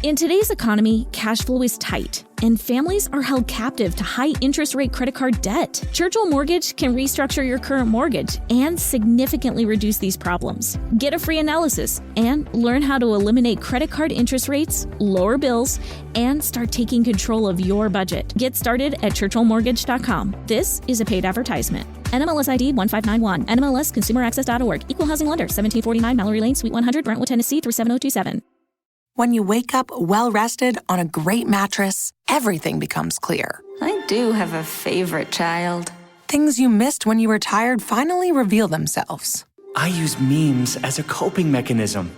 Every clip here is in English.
In today's economy, cash flow is tight, and families are held captive to high interest rate credit card debt. Churchill Mortgage can restructure your current mortgage and significantly reduce these problems. Get a free analysis and learn how to eliminate credit card interest rates, lower bills, and start taking control of your budget. Get started at churchillmortgage.com. This is a paid advertisement. NMLS ID 1591. NMLSconsumeraccess.org. Equal housing lender. 1749 Mallory Lane, Suite 100, Brentwood, Tennessee 37027. When you wake up well-rested on a great mattress, everything becomes clear. I do have a favorite child. Things you missed when you were tired finally reveal themselves. I use memes as a coping mechanism.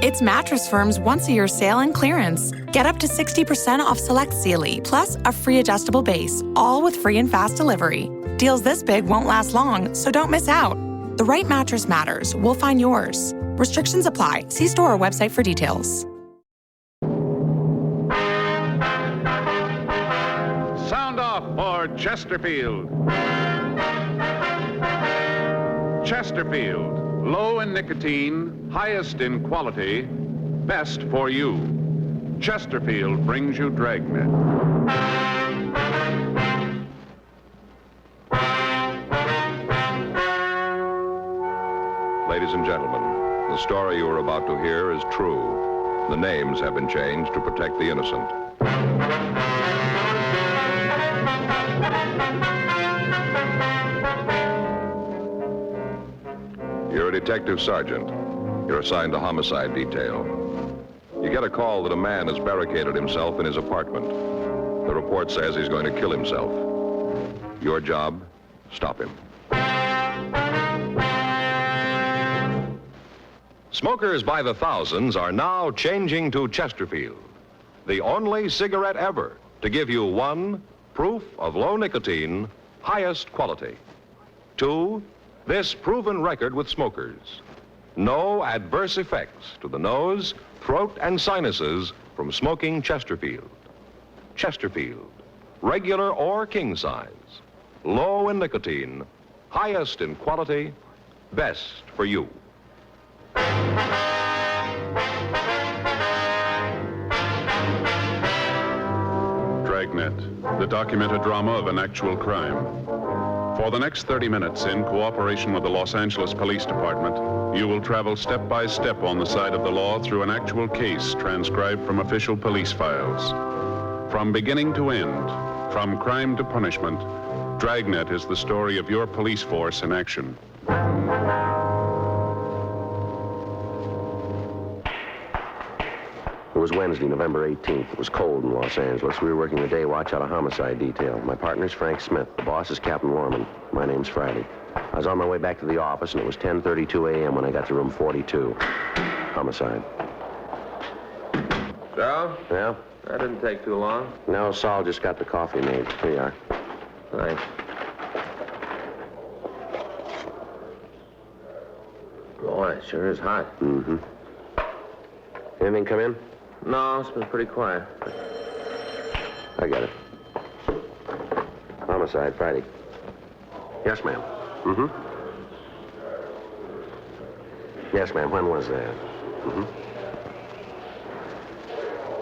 It's Mattress Firm's once-a-year sale and clearance. Get up to 60% off select Sealy, plus a free adjustable base, all with free and fast delivery. Deals this big won't last long, so don't miss out. The right mattress matters. We'll find yours. Restrictions apply. See store or website for details. Sound off for Chesterfield. Chesterfield, low in nicotine, highest in quality, best for you. Chesterfield brings you Dragnet. Ladies and gentlemen, the story you are about to hear is true. The names have been changed to protect the innocent. You're a detective sergeant. You're assigned to homicide detail. You get a call that a man has barricaded himself in his apartment. The report says he's going to kill himself. Your job, stop him. Smokers by the thousands are now changing to Chesterfield, the only cigarette ever to give you 1, proof of low nicotine, highest quality. 2, this proven record with smokers. No adverse effects to the nose, throat, and sinuses from smoking Chesterfield. Chesterfield, regular or king size, low in nicotine, highest in quality, best for you. Dragnet, the documented drama of an actual crime. For the next 30 minutes, in cooperation with the Los Angeles Police Department, you will travel step by step on the side of the law through an actual case transcribed from official police files. From beginning to end, from crime to punishment, Dragnet is the story of your police force in action. It was Wednesday, November 18th. It was cold in Los Angeles. We were working the day watch out of homicide detail. My partner's Frank Smith. The boss is Captain Lorman. My name's Friday. I was on my way back to the office, and it was 10:32 a.m. when I got to room 42. Homicide. Joe? Yeah? That didn't take too long. No, Saul just got the coffee made. Here you are. Thanks. Boy, it sure is hot. Mm-hmm. Anything come in? No, it's been pretty quiet. I got it. Homicide, Friday. Yes, ma'am. Mm-hmm. Yes, ma'am. When was that? Mm-hmm.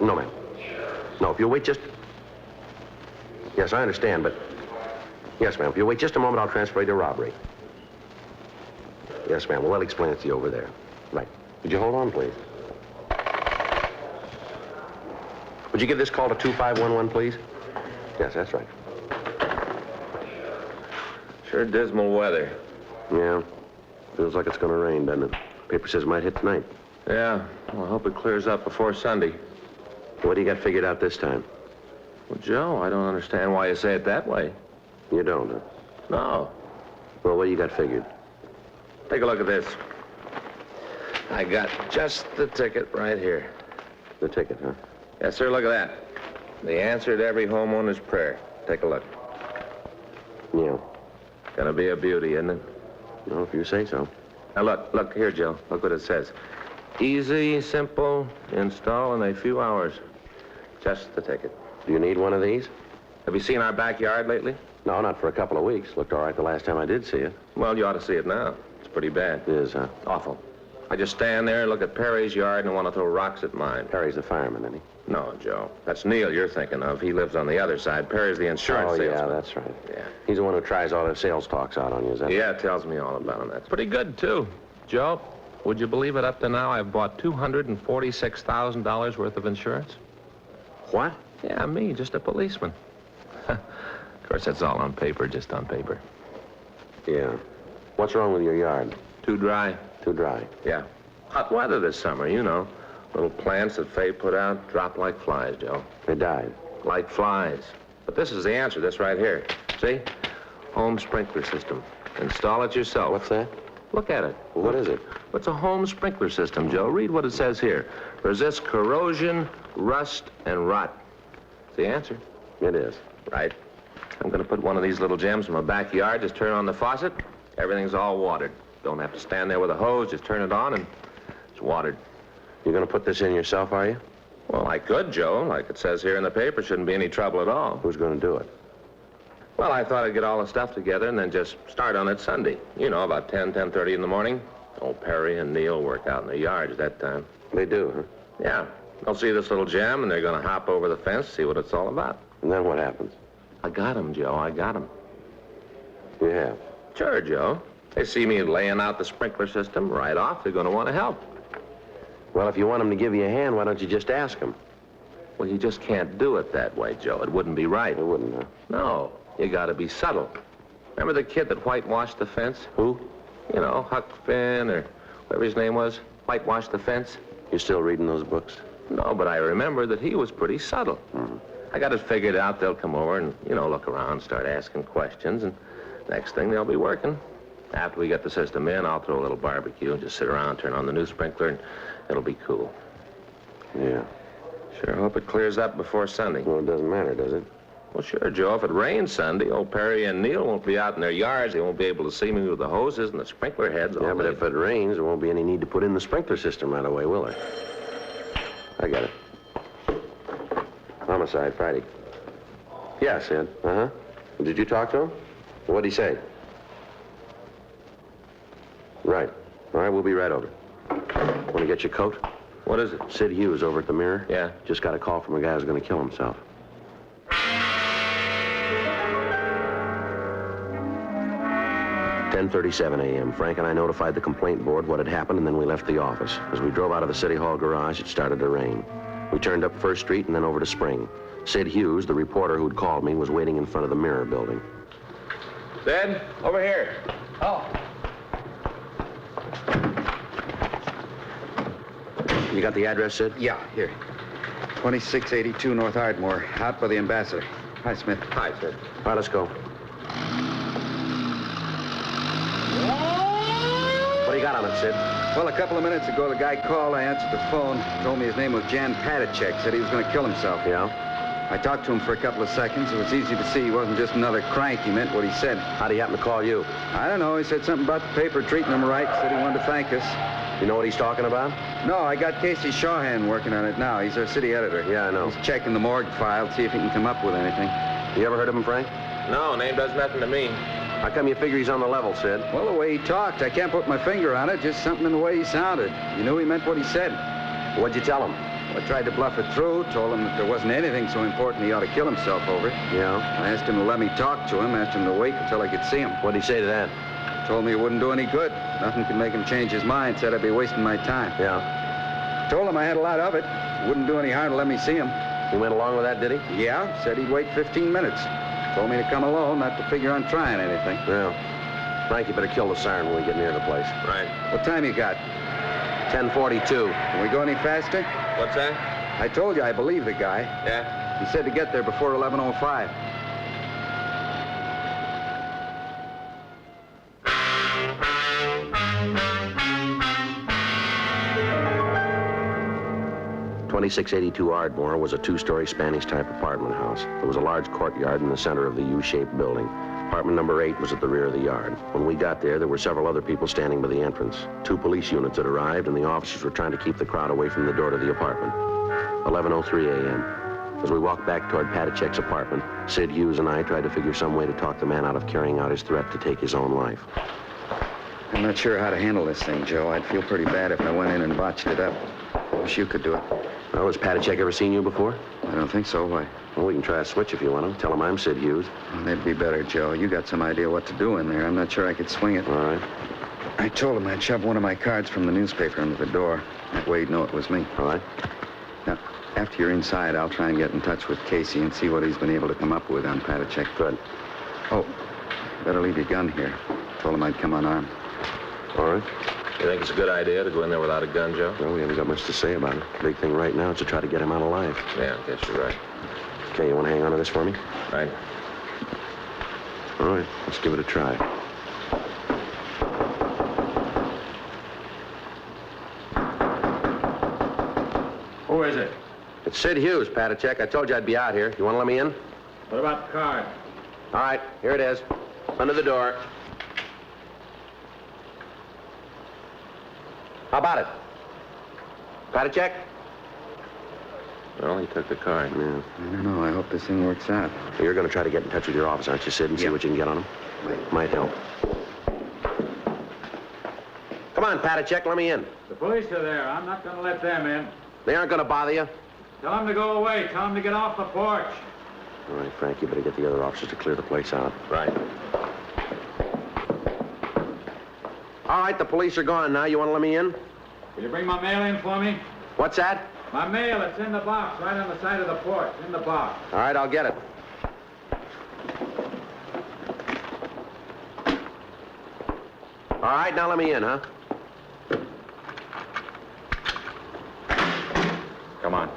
No, ma'am. No, if you'll wait just... Yes, I understand, but... Yes, ma'am. If you'll wait just a moment, I'll transfer you to robbery. Yes, ma'am. Well, I'll explain it to you over there. Right. Would you hold on, please? Would you give this call to 2511, please? Yes, that's right. Sure dismal weather. Yeah. Feels like it's going to rain, doesn't it? Paper says it might hit tonight. Yeah. Well, I hope it clears up before Sunday. What do you got figured out this time? Well, Joe, I don't understand why you say it that way. You don't, huh? No. Well, what do you got figured? Take a look at this. I got just the ticket right here. The ticket, huh? Yes, sir, look at that. The answer to every homeowner's prayer. Take a look. Yeah. Gonna be a beauty, isn't it? No, if you say so. Now, look here, Joe. Look what it says. Easy, simple, install in a few hours. Just the ticket. Do you need one of these? Have you seen our backyard lately? No, not for a couple of weeks. Looked all right the last time I did see it. Well, you ought to see it now. It's pretty bad. It is, huh? Awful. I just stand there and look at Perry's yard and want to throw rocks at mine. Perry's the fireman, isn't he? No, Joe. That's Neil you're thinking of. He lives on the other side. Perry's the insurance salesman. Yeah, that's right. Yeah. He's the one who tries all the sales talks out on you, is that? Yeah, tells me all about him. That's pretty good, too. Joe, would you believe it? Up to now, I've bought $246,000 worth of insurance. What? Yeah, me, just a policeman. Of course, that's all on paper, just on paper. Yeah. What's wrong with your yard? Too dry. Too dry. Yeah. Hot weather this summer, you know. Little plants that Faye put out drop like flies, Joe. They died. Like flies. But this is the answer, this right here. See? Home sprinkler system. Install it yourself. What's that? Look at it. What is it? It's a home sprinkler system, Joe. Read what it says here. Resists corrosion, rust, and rot. It's the answer. It is. Right. I'm going to put one of these little gems in my backyard. Just turn on the faucet. Everything's all watered. Don't have to stand there with a hose. Just turn it on and it's watered. You're going to put this in yourself, are you? Well, I could, Joe. Like it says here in the paper, shouldn't be any trouble at all. Who's going to do it? Well, I thought I'd get all the stuff together and then just start on it Sunday. You know, about 10:30 in the morning. Old Perry and Neil work out in their yards at that time. They do, huh? Yeah. They'll see this little gem and they're going to hop over the fence, see what it's all about. And then what happens? I got him, Joe. I got him. You have? Sure, Joe. They see me laying out the sprinkler system right off. They're going to want to help. Well, if you want them to give you a hand, why don't you just ask them? Well, you just can't do it that way, Joe. It wouldn't be right. It wouldn't, huh? No. You got to be subtle. Remember the kid that whitewashed the fence? Who? You know, Huck Finn or whatever his name was. Whitewashed the fence. You still reading those books? No, but I remember that he was pretty subtle. Mm-hmm. I got it figured out. They'll come over and, you know, look around, start asking questions, and next thing they'll be working. After we get the system in, I'll throw a little barbecue and just sit around, turn on the new sprinkler, and it'll be cool. Yeah. Sure hope it clears up before Sunday. Well, it doesn't matter, does it? Well, sure, Joe. If it rains Sunday, old Perry and Neil won't be out in their yards. They won't be able to see me with the hoses and the sprinkler heads. Yeah, but if it rains, there won't be any need to put in the sprinkler system right away, will there? I got it. Homicide, Friday. Yeah, Sid. Uh-huh. Did you talk to him? What'd he say? Right. All right, we'll be right over. Want to get your coat? What is it? Sid Hughes over at the Mirror. Yeah. Just got a call from a guy who's going to kill himself. 10:37 a.m. Frank and I notified the complaint board what had happened, and then we left the office. As we drove out of the City Hall garage, it started to rain. We turned up First Street and then over to Spring. Sid Hughes, the reporter who'd called me, was waiting in front of the Mirror building. Sid, over here. Oh. You got the address, Sid? Yeah, here. 2682 North Ardmore, out by the Ambassador. Hi, Smith. Hi, Sid. All right, let's go. What do you got on it, Sid? Well, a couple of minutes ago, the guy called. I answered the phone. Told me his name was Jan Patachek. Said he was going to kill himself. Yeah? I talked to him for a couple of seconds. It was easy to see he wasn't just another crank. He meant what he said. How'd he happen to call you? I don't know. He said something about the paper treating him right. Said he wanted to thank us. You know what he's talking about? No, I got Casey Shawhan working on it now. He's our city editor. Yeah, I know. He's checking the morgue file, see if he can come up with anything. You ever heard of him, Frank? No, name does nothing to me. How come you figure he's on the level, Sid? Well, the way he talked, I can't put my finger on it. Just something in the way he sounded. You knew he meant what he said. What'd you tell him? I tried to bluff it through, told him that there wasn't anything so important he ought to kill himself over it. Yeah? I asked him to let me talk to him, asked him to wait until I could see him. What'd he say to that? Told me it wouldn't do any good. Nothing could make him change his mind, said I'd be wasting my time. Yeah? Told him I had a lot of it. Wouldn't do any harm to let me see him. He went along with that, did he? Yeah, said he'd wait 15 minutes. Told me to come alone, not to figure on trying anything. Yeah. Frank, you better kill the siren when we get near the place. Right. What time you got? 10:42. Can we go any faster? What's that? I told you I believe the guy. Yeah? He said to get there before 11:05. .2682 Ardmore was a two-story Spanish-type apartment house. There was a large courtyard in the center of the U-shaped building. Apartment number 8 was at the rear of the yard. When we got there were several other people standing by the entrance. 2 police units had arrived, and the officers were trying to keep the crowd away from the door to the apartment. 11:03 a.m. As we walked back toward Patachek's apartment, Sid Hughes and I tried to figure some way to talk the man out of carrying out his threat to take his own life. I'm not sure how to handle this thing, Joe. I'd feel pretty bad if I went in and botched it up. I wish you could do it. Well, has Patachek ever seen you before? I don't think so. Why? Well, we can try a switch if you want to. Tell him I'm Sid Hughes. Well, that'd be better, Joe. You got some idea what to do in there. I'm not sure I could swing it. All right. I told him I'd shove one of my cards from the newspaper under the door. That way he'd know it was me. All right. Now, after you're inside, I'll try and get in touch with Casey and see what he's been able to come up with on Patachek. Good. Oh, better leave your gun here. Told him I'd come unarmed. All right. You think it's a good idea to go in there without a gun, Joe? Well, we haven't got much to say about it. Big thing right now is to try to get him out alive. Yeah, I guess you're right. Okay, you want to hang on to this for me? Right. All right, let's give it a try. Who is it? It's Sid Hughes, Patachek. I told you I'd be out here. You want to let me in? What about the card? All right, here it is. Under the door. How about it? Patachek? Well, he took the card. Yeah. I don't know. I hope this thing works out. You're going to try to get in touch with your office, aren't you, Sid, and see what you can get on him? Might help. Come on, Patachek, let me in. The police are there. I'm not going to let them in. They aren't going to bother you. Tell them to go away. Tell them to get off the porch. All right, Frank, you better get the other officers to clear the place out. Right. All right, the police are gone now. You want to let me in? Will you bring my mail in for me? What's that? My mail, it's in the box, right on the side of the porch. In the box. All right, I'll get it. All right, now let me in, huh? Come on.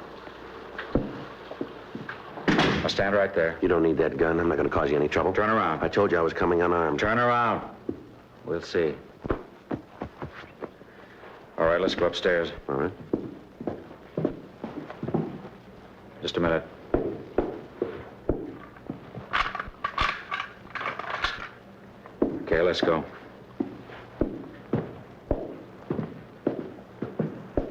I'll stand right there. You don't need that gun. I'm not going to cause you any trouble. Turn around. I told you I was coming unarmed. Turn around. We'll see. All right, let's go upstairs. All right. Just a minute. Okay, let's go.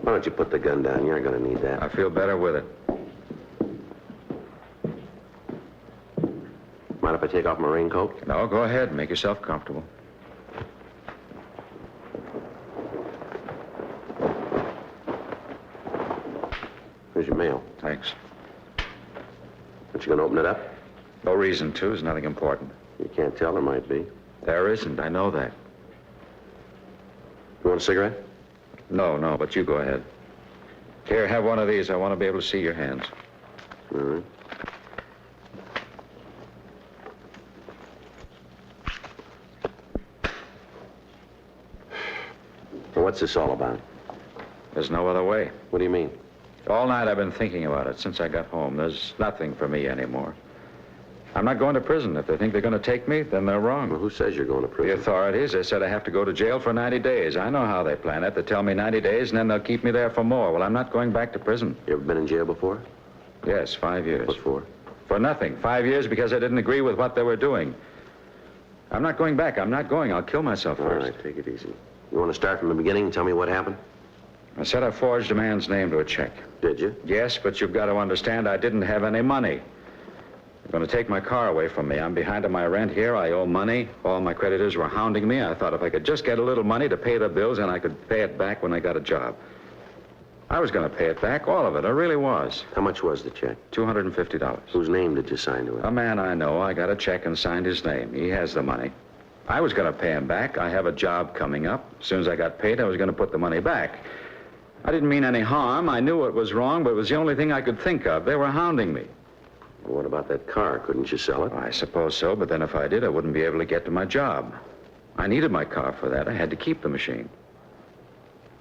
Why don't you put the gun down? You aren't going to need that. I feel better with it. Mind if I take off my raincoat? No, go ahead. Make yourself comfortable. Here's your mail. Thanks. Aren't you going to open it up? No reason to. There's nothing important. You can't tell. There might be. There isn't. I know that. You want a cigarette? No, but you go ahead. Here, have one of these. I want to be able to see your hands. All right. Well, what's this all about? There's no other way. What do you mean? All night I've been thinking about it since I got home. There's nothing for me anymore. I'm not going to prison. If they think they're going to take me, then they're wrong. Well, who says you're going to The prison? authorities, they said I have to go to jail for 90 days. I know how they plan it. They tell me 90 days, and then they'll keep me there for more. Well, I'm not going back to prison. You ever been in jail before? Yes, 5 years. What for? For nothing. 5 years because I didn't agree with what they were doing. I'm not going back. I'm not going. I'll kill myself All first. right, take it easy. You want to start from the beginning and tell me what happened? I said I forged a man's name to a check. Did you? Yes, but you've got to understand I didn't have any money. They're going to take my car away from me. I'm behind on my rent here. I owe money. All my creditors were hounding me. I thought if I could just get a little money to pay the bills, then I could pay it back when I got a job. I was going to pay it back, all of it. I really was. How much was the check? $250. Whose name did you sign to it? A man I know. I got a check and signed his name. He has the money. I was going to pay him back. I have a job coming up. As soon as I got paid, I was going to put the money back. I didn't mean any harm. I knew it was wrong, but it was the only thing I could think of. They were hounding me. Well, what about that car? Couldn't you sell it? I suppose so, but then if I did, I wouldn't be able to get to my job. I needed my car for that. I had to keep the machine.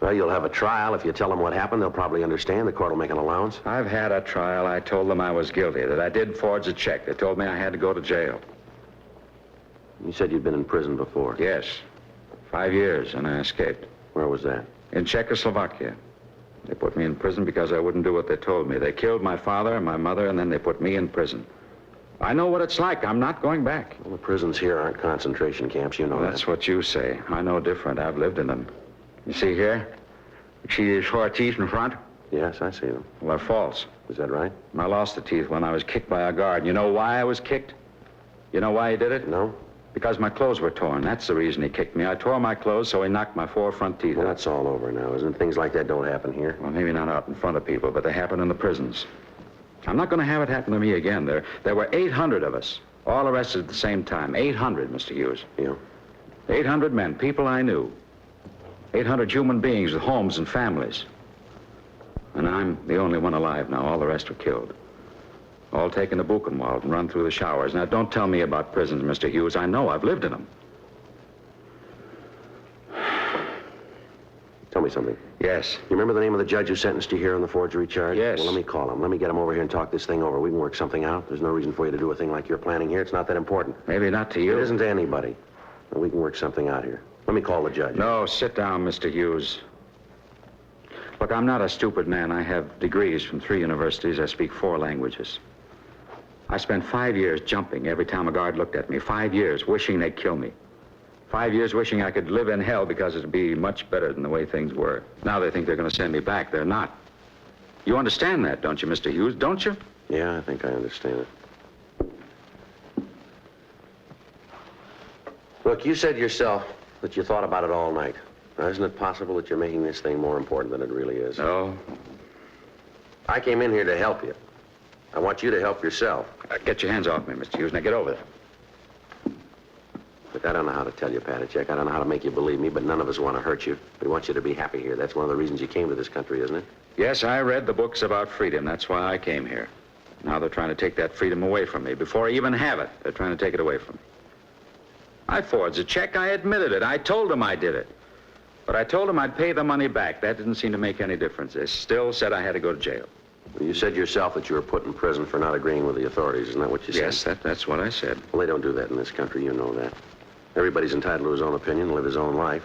Well, you'll have a trial. If you tell them what happened, they'll probably understand. The court will make an allowance. I've had a trial. I told them I was guilty, that I did forge a check. They told me I had to go to jail. You said you'd been in prison before. Yes. 5 years, and I escaped. Where was that? In Czechoslovakia. They put me in prison because I wouldn't do what they told me. They killed my father and my mother, and then they put me in prison. I know what it's like. I'm not going back. Well, the prisons here aren't concentration camps. You know That's what you say. I know different. I've lived in them. You see here? You see these 4 teeth in front? Yes, I see them. Well, they're false. Is that right? I lost the teeth when I was kicked by a guard. You know why I was kicked? You know why he did it? No? Because my clothes were torn. That's the reason he kicked me. I tore my clothes, so he knocked my 4 front teeth Well, out. that's all over now, isn't it? Things like that don't happen here. Well, maybe not out in front of people, but they happen in the prisons. I'm not going to have it happen to me again. There were 800 of us, all arrested at the same time. 800, Mr. Hughes. Yeah. 800 men, people I knew. 800 human beings with homes and families. And I'm the only one alive now. All the rest were killed. All taken to Buchenwald and run through the showers. Now, don't tell me about prisons, Mr. Hughes. I know. I've lived in them. Tell me something. Yes. You remember the name of the judge who sentenced you here on the forgery charge? Yes. Well, let me call him. Let me get him over here and talk this thing over. We can work something out. There's no reason for you to do a thing like you're planning here. It's not that important. Maybe not to you. It isn't to anybody. But we can work something out here. Let me call the judge. No, sit down, Mr. Hughes. Look, I'm not a stupid man. I have degrees from 3 universities. I speak 4 languages. I spent 5 years jumping every time a guard looked at me. 5 years wishing they'd kill me. 5 years wishing I could live in hell because it'd be much better than the way things were. Now they think they're going to send me back. They're not. You understand that, don't you, Mr. Hughes? Don't you? Yeah, I think I understand it. Look, you said yourself that you thought about it all night. Now, isn't it possible that you're making this thing more important than it really is? No. I came in here to help you. I want you to help yourself. Get your hands off me, Mr. Hughes. Now get over there. Look, I don't know how to tell you, Patachek. I don't know how to make you believe me, but none of us want to hurt you. We want you to be happy here. That's one of the reasons you came to this country, isn't it? Yes, I read the books about freedom. That's why I came here. Now they're trying to take that freedom away from me. Before I even have it, they're trying to take it away from me. I forged a check. I admitted it. I told them I did it. But I told them I'd pay the money back. That didn't seem to make any difference. They still said I had to go to jail. Well, you said yourself that you were put in prison for not agreeing with the authorities. Isn't that what you said? Yes, that's what I said. Well, they don't do that in this country. You know that. Everybody's entitled to his own opinion, live his own life.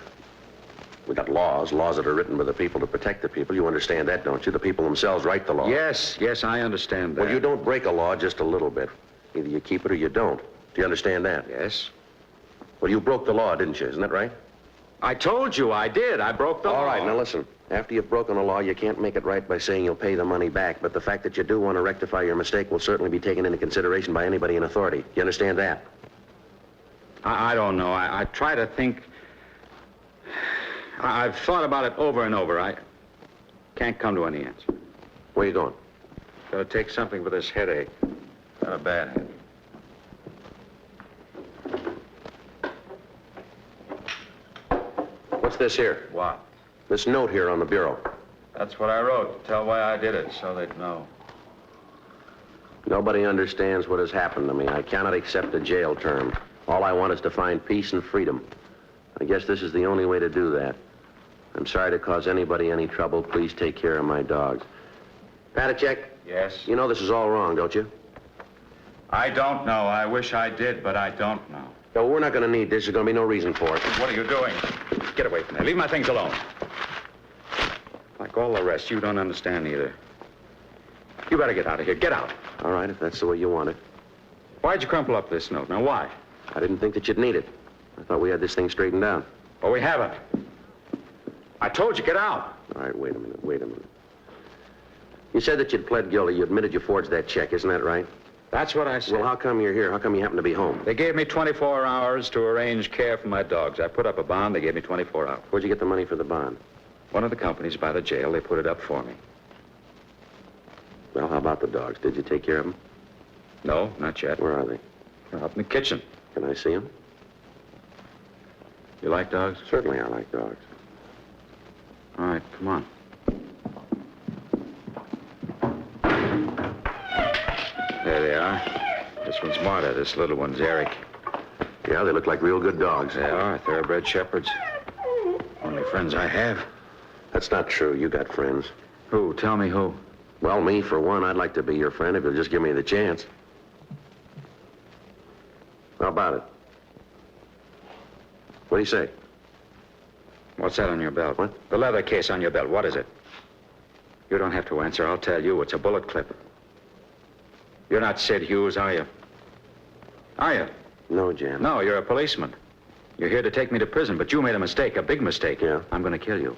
We got laws that are written by the people to protect the people. You understand that, don't you? The people themselves write the law. Yes, I understand that. Well, you don't break a law just a little bit. Either you keep it or you don't. Do you understand that? Yes. Well, you broke the law, didn't you? Isn't that right? I told you I did. I broke the law. All right, now listen. After you've broken a law, you can't make it right by saying you'll pay the money back. But the fact that you do want to rectify your mistake will certainly be taken into consideration by anybody in authority. You understand that? I don't know. I try to think. I've thought about it over and over. I can't come to any answer. Where are you going? Gotta take something for this headache. Got a bad head. What's this here? What? This note here on the bureau. That's what I wrote. Tell why I did it, so they'd know. Nobody understands what has happened to me. I cannot accept a jail term. All I want is to find peace and freedom. I guess this is the only way to do that. I'm sorry to cause anybody any trouble. Please take care of my dogs. Patachek? Yes? You know this is all wrong, don't you? I don't know. I wish I did, but I don't know. No, we're not going to need this. There's going to be no reason for it. What are you doing? Get away from there. Leave my things alone. Like all the rest, you don't understand either. You better get out of here. Get out. All right, if that's the way you want it. Why'd you crumple up this note? Now, why? I didn't think that you'd need it. I thought we had this thing straightened out. Well, we haven't. I told you, get out. All right, wait a minute. You said that you'd pled guilty. You admitted you forged that check, isn't that right? That's what I said. Well, how come you're here? How come you happen to be home? They gave me 24 hours to arrange care for my dogs. I put up a bond. They gave me 24 hours. Where'd you get the money for the bond? One of the companies by the jail, they put it up for me. Well, how about the dogs? Did you take care of them? No, not yet. Where are they? They're up in the kitchen. Can I see them? You like dogs? Certainly I like dogs. All right, come on. There they are. This one's Marta. This little one's Eric. Yeah, they look like real good dogs. They are thoroughbred shepherds. Only friends I have. That's not true. You got friends. Who? Tell me who. Well, me, for one, I'd like to be your friend if you'll just give me the chance. How about it? What do you say? What's that on your belt? What? The leather case on your belt. What is it? You don't have to answer. I'll tell you. It's a bullet clip. You're not Sid Hughes, are you? Are you? No, Jan. No, you're a policeman. You're here to take me to prison, but you made a mistake, a big mistake. Yeah? I'm going to kill you.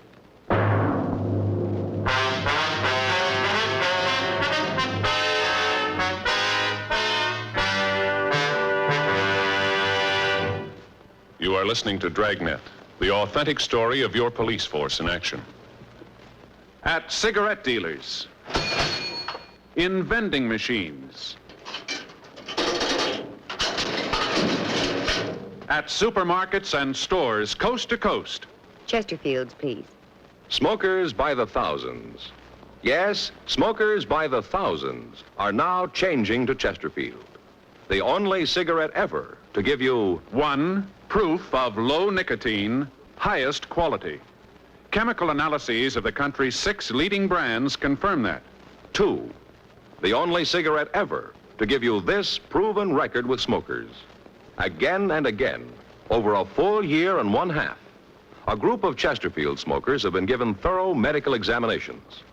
You are listening to Dragnet, the authentic story of your police force in action. At cigarette dealers, in vending machines, at supermarkets and stores coast to coast. Chesterfields, please. Smokers by the thousands. Yes, smokers by the thousands are now changing to Chesterfield, the only cigarette ever to give you one, proof of low nicotine, highest quality. Chemical analyses of the country's 6 leading brands confirm that. 2, the only cigarette ever to give you this proven record with smokers. Again and again, over a full year and 1/2, a group of Chesterfield smokers have been given thorough medical examinations.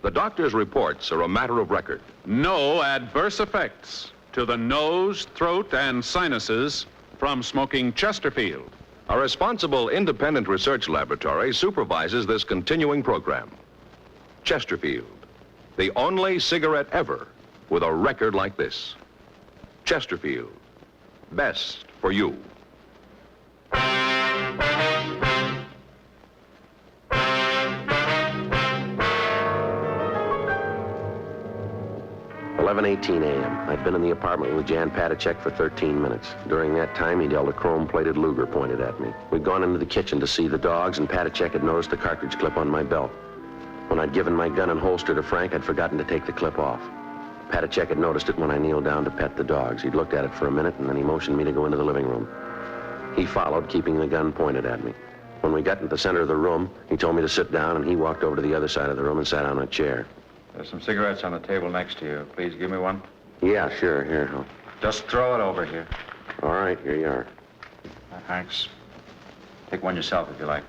The doctor's reports are a matter of record. No adverse effects to the nose, throat, and sinuses from smoking Chesterfield. A responsible independent research laboratory supervises this continuing program. Chesterfield, the only cigarette ever with a record like this. Chesterfield, best for you. 11:18 a.m. I'd been in the apartment with Jan Patacek for 13 minutes. During that time, he'd held a chrome-plated Luger pointed at me. We'd gone into the kitchen to see the dogs, and Patacek had noticed the cartridge clip on my belt. When I'd given my gun and holster to Frank, I'd forgotten to take the clip off. Patacek had noticed it when I kneeled down to pet the dogs. He'd looked at it for a minute, and then he motioned me to go into the living room. He followed, keeping the gun pointed at me. When we got into the center of the room, he told me to sit down, and he walked over to the other side of the room and sat on a chair. There's some cigarettes on the table next to you. Please give me one. Yeah, sure. Here. Just throw it over here. All right, here you are. Thanks. Take one yourself if you like.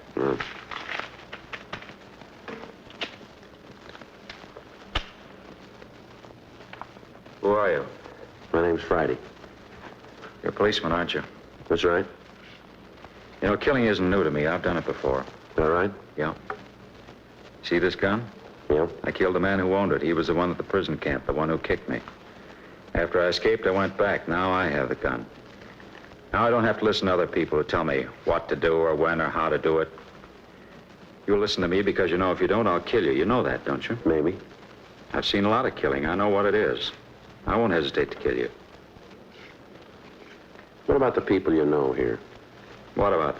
Who are you? My name's Friday. You're a policeman, aren't you? That's right. You know, killing isn't new to me. I've done it before. All right? Yeah. See this gun? Yeah. I killed the man who owned it. He was the one at the prison camp, the one who kicked me. After I escaped, I went back. Now I have the gun. Now I don't have to listen to other people who tell me what to do or when or how to do it. You'll listen to me because you know if you don't, I'll kill you. You know that, don't you? Maybe. I've seen a lot of killing. I know what it is. I won't hesitate to kill you. What about the people you know here? What about?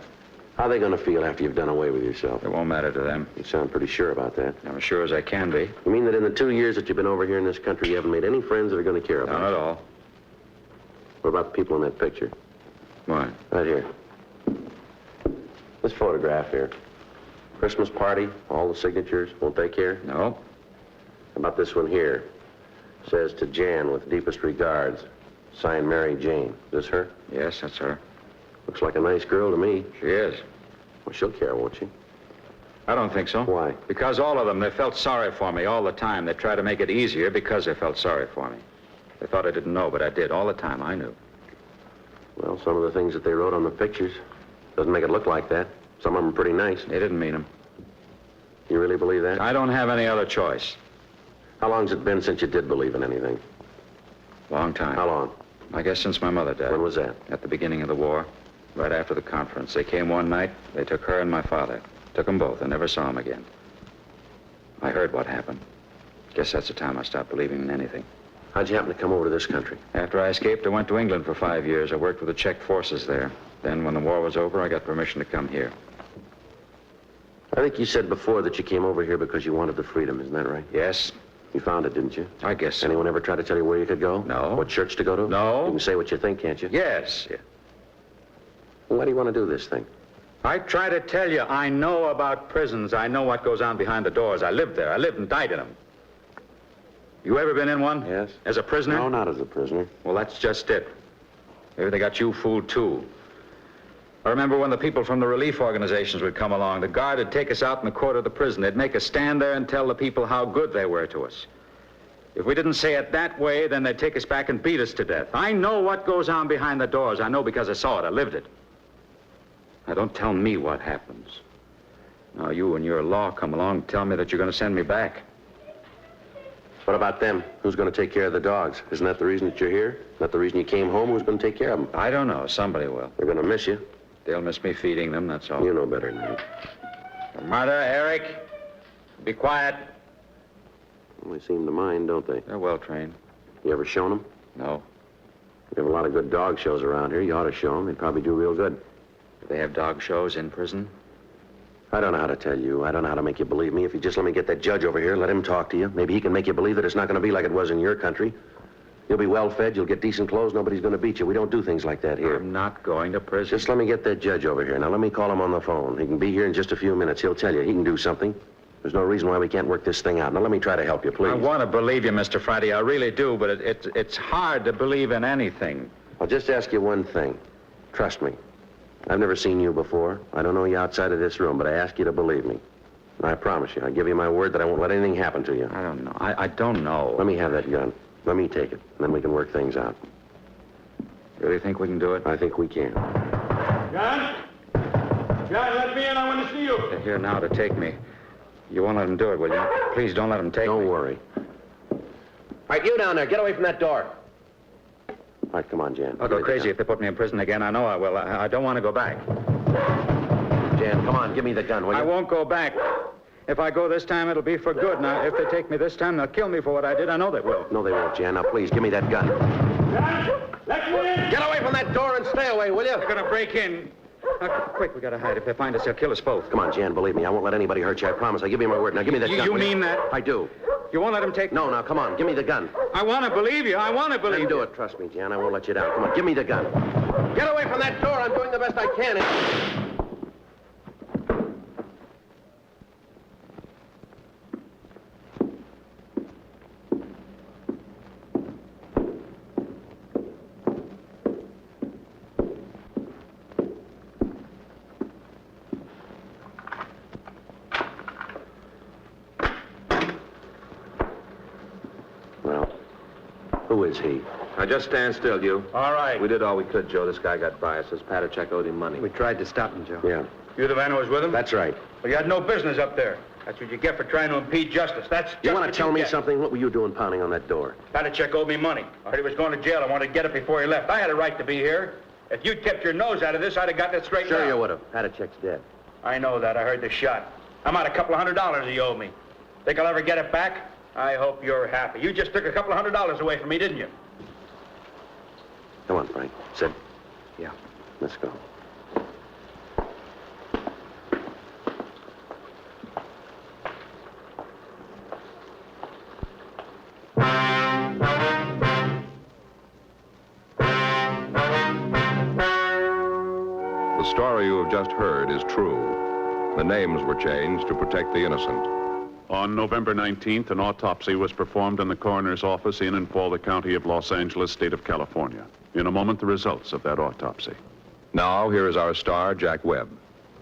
How are they going to feel after you've done away with yourself? It won't matter to them. You sound pretty sure about that. I'm as sure as I can be. You mean that in the 2 years that you've been over here in this country, you haven't made any friends that are going to care about None you? at all. What about the people in that picture? What? Right here. This photograph here. Christmas party, all the signatures. Won't they care? No. How about this one here? Says to Jan with deepest regards. Signed Mary Jane. Is this her? Yes, that's her. Looks like a nice girl to me. She is. Well, she'll care, won't she? I don't think so. Why? Because all of them, they felt sorry for me all the time. They tried to make it easier because they felt sorry for me. They thought I didn't know, but I did. All the time, I knew. Well, some of the things that they wrote on the pictures doesn't make it look like that. Some of them are pretty nice. They didn't mean them. You really believe that? I don't have any other choice. How long's it been since you did believe in anything? Long time. How long? I guess since my mother died. When was that? At the beginning of the war. Right after the conference. They came one night. They took her and my father. Took them both. I never saw them again. I heard what happened. Guess that's the time I stopped believing in anything. How'd you happen to come over to this country? After I escaped, I went to England for 5 years. I worked with the Czech forces there. Then, when the war was over, I got permission to come here. I think you said before that you came over here because you wanted the freedom. Isn't that right? Yes. You found it, didn't you? I guess so. Anyone ever try to tell you where you could go? No. What church to go to? No. You can say what you think, can't you? Yes. Well, why do you want to do this thing? I try to tell you, I know about prisons. I know what goes on behind the doors. I lived there. I lived and died in them. You ever been in one? Yes. As a prisoner? No, not as a prisoner. Well, that's just it. Maybe they got you fooled, too. I remember when the people from the relief organizations would come along. The guard would take us out in the court of the prison. They'd make us stand there and tell the people how good they were to us. If we didn't say it that way, then they'd take us back and beat us to death. I know what goes on behind the doors. I know because I saw it. I lived it. Now, don't tell me what happens. Now, you and your law come along and tell me that you're going to send me back. What about them? Who's going to take care of the dogs? Isn't that the reason that you're here? Not the reason you came home? Who's going to take care of them? I don't know. Somebody will. They're going to miss you. They'll miss me feeding them, that's all. You know better than me. Martha, Eric, be quiet. Well, they seem to mind, don't they? They're well trained. You ever shown them? No. We have a lot of good dog shows around here. You ought to show them. They'd probably do real good. Do they have dog shows in prison? I don't know how to tell you. I don't know how to make you believe me. If you just let me get that judge over here, let him talk to you. Maybe he can make you believe that it's not going to be like it was in your country. You'll be well fed, you'll get decent clothes, nobody's going to beat you. We don't do things like that here. I'm not going to prison. Just let me get that judge over here. Now, let me call him on the phone. He can be here in just a few minutes. He'll tell you. He can do something. There's no reason why we can't work this thing out. Now, let me try to help you, please. I want to believe you, Mr. Friday. I really do, but it's hard to believe in anything. I'll just ask you one thing. Trust me. I've never seen you before. I don't know you outside of this room, but I ask you to believe me. And I promise you, I give you my word that I won't let anything happen to you. I don't know. I don't know. Let me have that gun. Let me take it, and then we can work things out. Really think we can do it? I think we can. John? John, let me in. I want to see you. They're here now to take me. You won't let them do it, will you? Please don't let them take me. Don't worry. All right, you down there, get away from that door. All right, come on, Jan. I'll go crazy if they put me in prison again. I know I will. I don't want to go back. Jan, come on, give me the gun, will you? I won't go back. If I go this time, it'll be for good. Now, if they take me this time, they'll kill me for what I did. I know they will. No, they won't, Jan. Now, please, give me that gun. John, let me in. Get away from that door and stay away, will you? They're going to break in. Quick, we got to hide. If they find us, they'll kill us both. Come on, Jan, believe me. I won't let anybody hurt you. I promise. I give you my word. Now, give me that gun. You mean that? I do. You won't let them take me? No, now, come on. Give me the gun. I want to believe you. I want to believe you. Do it. Trust me, Jan. I won't let you down. Come on, give me the gun. Get away from that door. I'm doing the best I can. Who is he? Now, just stand still, you. All right. We did all we could, Joe. This guy got by us. Says Patachek owed him money. We tried to stop him, Joe. Yeah. You the man who was with him? That's right. Well, you had no business up there. That's what you get for trying to impede justice. That's just You want what to tell me get. something? What were you doing pounding on that door? Patachek owed me money. I heard he was going to jail. I wanted to get it before he left. I had a right to be here. If you tipped your nose out of this, I'd have gotten it straightened out. Sure you would have. Patachek's dead. I know that. I heard the shot. I'm out $200 he owed me. Think I'll ever get it back? I hope you're happy. You just took $200 away from me, didn't you? Come on, Frank. Sit. Yeah. Let's go. The story you have just heard is true. The names were changed to protect the innocent. On November 19th, an autopsy was performed in the coroner's office in and for the county of Los Angeles, state of California. In a moment, the results of that autopsy. Now, here is our star, Jack Webb.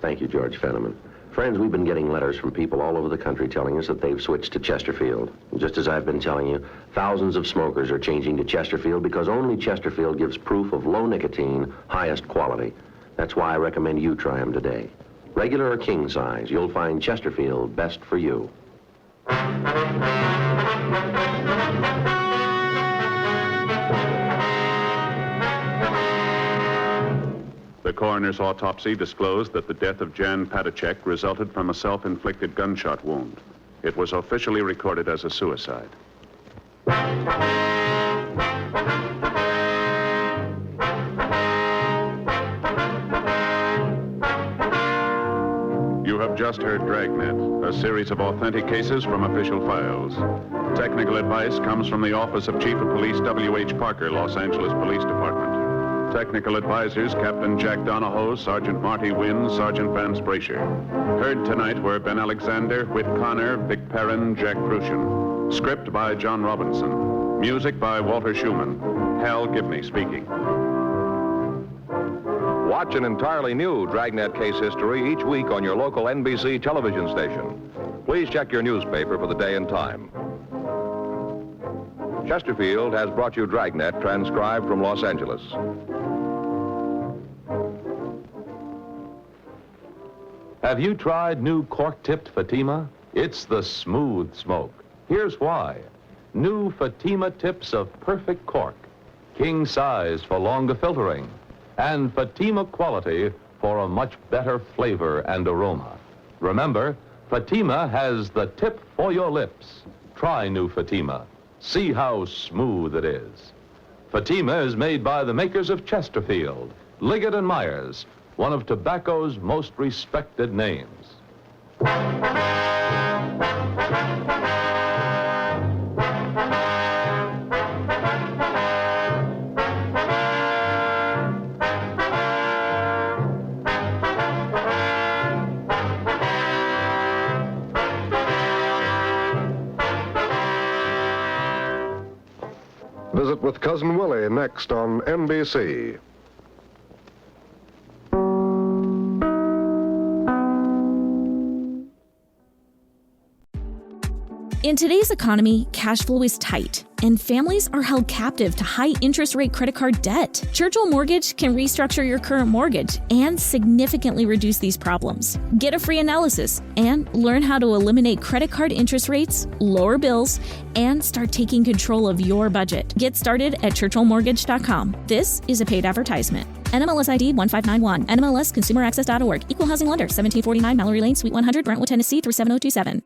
Thank you, George Fenneman. Friends, we've been getting letters from people all over the country telling us that they've switched to Chesterfield. Just as I've been telling you, thousands of smokers are changing to Chesterfield because only Chesterfield gives proof of low nicotine, highest quality. That's why I recommend you try them today. Regular or king size, you'll find Chesterfield best for you. The coroner's autopsy disclosed that the death of Jan Patachek resulted from a self-inflicted gunshot wound. It was officially recorded as a suicide. You have just heard Dragnet, a series of authentic cases from official files. Technical advice comes from the Office of Chief of Police W.H. Parker, Los Angeles Police Department. Technical advisors, Captain Jack Donahoe, Sergeant Marty Wynn, Sergeant Vance Brasher. Heard tonight were Ben Alexander, Whit Connor, Vic Perrin, Jack Crucian. Script by John Robinson. Music by Walter Schumann. Hal Gibney speaking. Watch an entirely new Dragnet case history each week on your local NBC television station. Please check your newspaper for the day and time. Chesterfield has brought you Dragnet, transcribed from Los Angeles. Have you tried new cork-tipped Fatima? It's the smooth smoke. Here's why. New Fatima tips of perfect cork, king size for longer filtering, and Fatima quality for a much better flavor and aroma. Remember, Fatima has the tip for your lips. Try new Fatima. See how smooth it is. Fatima is made by the makers of Chesterfield, Liggett & Myers, one of tobacco's most respected names. Visit with Cousin Willie next on NBC. In today's economy, cash flow is tight, and families are held captive to high interest rate credit card debt. Churchill Mortgage can restructure your current mortgage and significantly reduce these problems. Get a free analysis and learn how to eliminate credit card interest rates, lower bills, and start taking control of your budget. Get started at churchillmortgage.com. This is a paid advertisement. NMLS ID 1591. NMLS ConsumerAccess.org. Equal Housing Lender. 1749 Mallory Lane, Suite 100, Brentwood, Tennessee 37027.